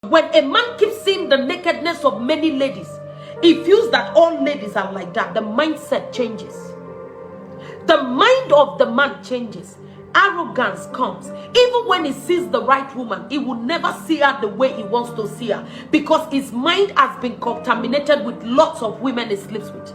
When a man keeps seeing the nakedness of many ladies, he feels that all ladies are like that. The mindset changes. The mind of the man changes. Arrogance comes. Even when he sees the right woman, he will never see her the way he wants to see her, because his mind has been contaminated with lots of women he sleeps with.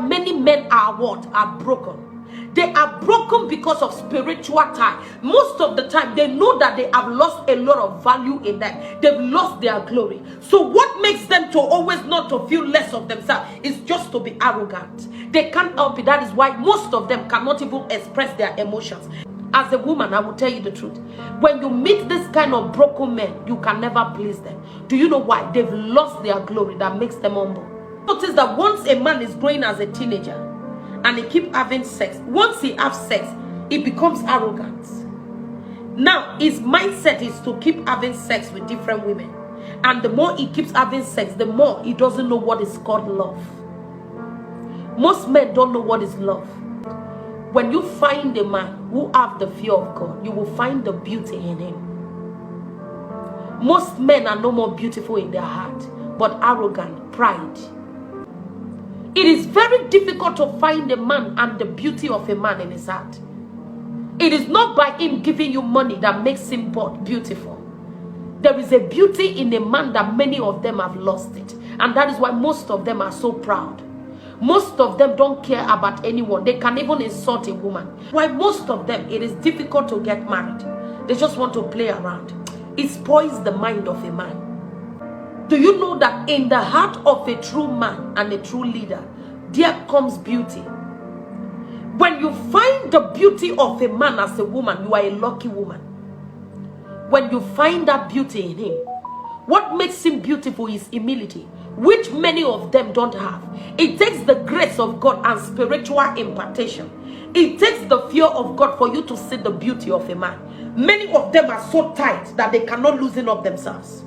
Many men are what? Are broken. They are broken because of spiritual tie. Most of the time, they know that they have lost a lot of value in them. They've lost their glory. So what makes them to always not to feel less of themselves is just to be arrogant. They can't help it. That is why most of them cannot even express their emotions. As a woman, I will tell you the truth. When you meet this kind of broken men, you can never please them. Do you know why? They've lost their glory that makes them humble. Notice that once a man is growing as a teenager, and he keep having sex, once he has sex, he becomes arrogant. Now his mindset is to keep having sex with different women, and the more he keeps having sex, the more he doesn't know what is called love. Most men don't know what is love. When you find a man who have the fear of God, you will find the beauty in him. Most men are no more beautiful in their heart, but arrogant, pride. It is very difficult to find a man and the beauty of a man in his heart. It is not by him giving you money that makes him beautiful. There is a beauty in a man that many of them have lost it. And that is why most of them are so proud. Most of them don't care about anyone. They can even insult a woman. Why most of them, it is difficult to get married. They just want to play around. It spoils the mind of a man. Do you know that in the heart of a true man and a true leader, there comes beauty? When you find the beauty of a man as a woman, you are a lucky woman. When you find that beauty in him, what makes him beautiful is humility, which many of them don't have. It takes the grace of God and spiritual impartation. It takes the fear of God for you to see the beauty of a man. Many of them are so tight that they cannot loosen up themselves.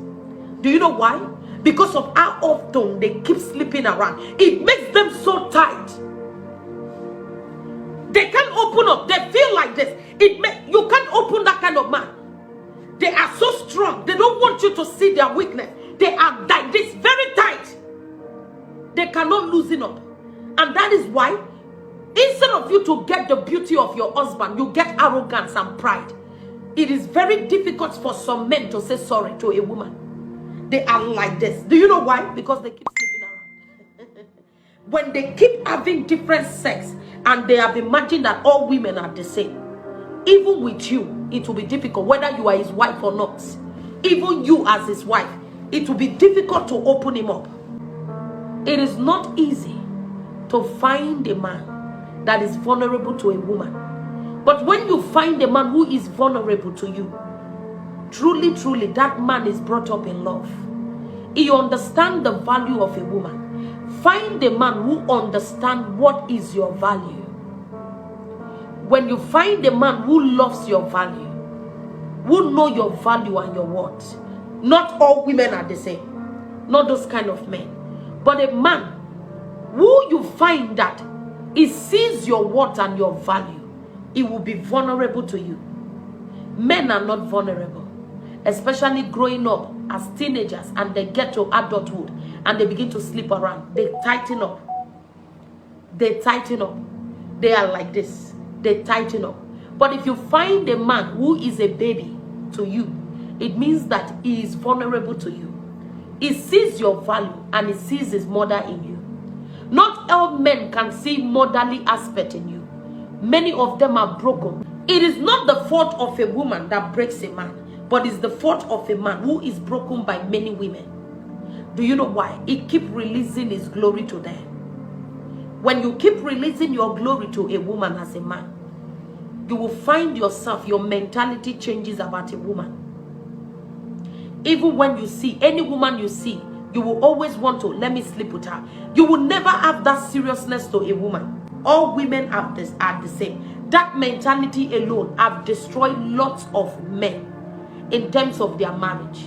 Do you know why? Because of how often they keep sleeping around. It makes them so tight. They can't open up. They feel like this. You can't open that kind of man. They are so strong. They don't want you to see their weakness. They are like this, very tight. They cannot loosen up. And that is why, instead of you to get the beauty of your husband, you get arrogance and pride. It is very difficult for some men to say sorry to a woman. They are like this. Do you know why? Because they keep sleeping around. When they keep having different sex and they have imagined that all women are the same, even with you, it will be difficult, whether you are his wife or not. Even you as his wife, it will be difficult to open him up. It is not easy to find a man that is vulnerable to a woman. But when you find a man who is vulnerable to you, truly, truly, that man is brought up in love. He understands the value of a woman. Find a man who understands what is your value. When you find a man who loves your value, who know your value and your worth, not all women are the same. Not those kind of men. But a man who you find that he sees your worth and your value, he will be vulnerable to you. Men are not vulnerable, especially growing up as teenagers and they get to adulthood and they begin to sleep around. They tighten up. They tighten up. They are like this. They tighten up. But if you find a man who is a baby to you, it means that he is vulnerable to you. He sees your value and he sees his mother in you. Not all men can see motherly aspect in you. Many of them are broken. It is not the fault of a woman that breaks a man, but it's the fault of a man who is broken by many women. Do you know why? He keeps releasing his glory to them. When you keep releasing your glory to a woman as a man, you will find yourself, your mentality changes about a woman. Even when you see any woman you see, you will always want to, let me sleep with her. You will never have that seriousness to a woman. All women are the same. That mentality alone have destroyed lots of men in terms of their marriage.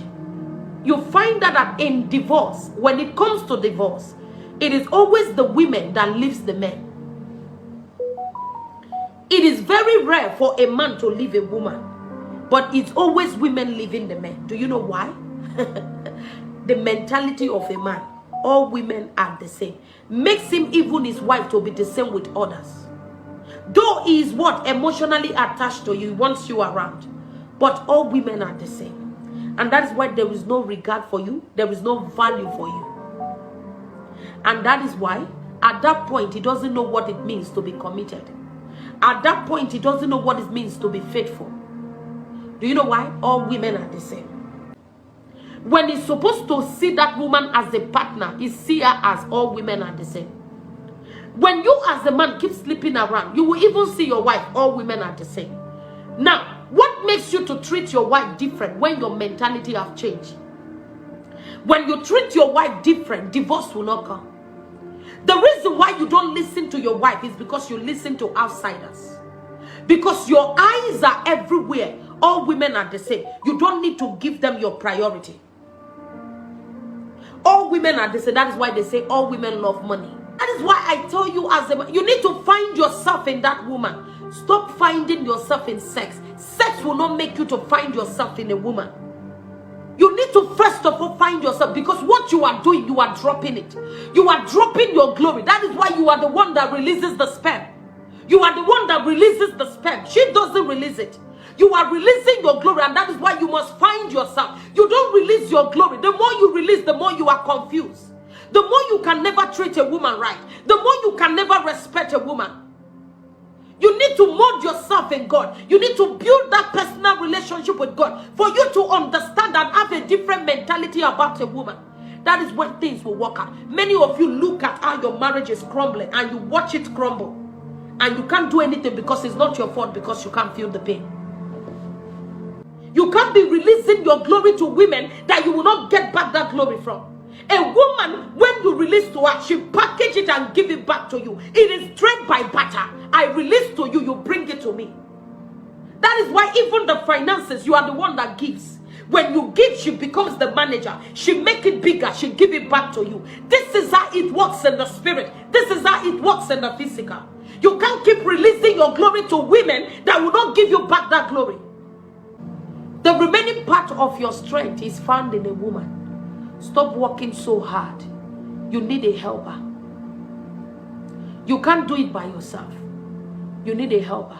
You find that in divorce, when it comes to divorce, it is always the women that leaves the men. It is very rare for a man to leave a woman, but it's always women leaving the men. Do you know why? the mentality of a man. All women are the same. Makes him, even his wife, to be the same with others. Though he is what? Emotionally attached to you, he wants you around. But all women are the same. And that is why there is no regard for you. There is no value for you. And that is why, at that point, he doesn't know what it means to be committed. At that point, he doesn't know what it means to be faithful. Do you know why? All women are the same. When he's supposed to see that woman as a partner, he see her as all women are the same. When you as a man keep sleeping around, you will even see your wife, all women are the same. Now, what makes you to treat your wife different when your mentality have changed? When you treat your wife different, divorce will not come. The reason why you don't listen to your wife is because you listen to outsiders. Because your eyes are everywhere. All women are the same. You don't need to give them your priority. All women are the same. That is why they say all women love money. That is why I tell you, as a man, you need to find yourself in that woman. Stop finding yourself in sex. Sex will not make you to find yourself in a woman. You need to first of all find yourself, because what you are doing, you are dropping it. You are dropping your glory. That is why you are the one that releases the sperm. You are the one that releases the sperm. She doesn't release it. You are releasing your glory, and that is why you must find yourself. You don't release your glory. The more you release, the more you are confused. The more you can never treat a woman right. The more you can never respect a woman. You need to mold yourself in God. You need to build that personal relationship with God for you to understand and have a different mentality about a woman. That is when things will work out. Many of you look at how your marriage is crumbling and you watch it crumble. And you can't do anything because it's not your fault, because you can't feel the pain. You can't be releasing your glory to women that you will not get back that glory from. A woman, when you release to her, she package it and give it back to you. It is trade by barter. I release to you, you bring it to me. That is why even the finances, you are the one that gives. When you give, she becomes the manager. She make it bigger. She give it back to you. This is how it works in the spirit. This is how it works in the physical. You can't keep releasing your glory to women that will not give you back that glory. The remaining part of your strength is found in a woman. Stop working so hard. You need a helper. You can't do it by yourself. You need a helper.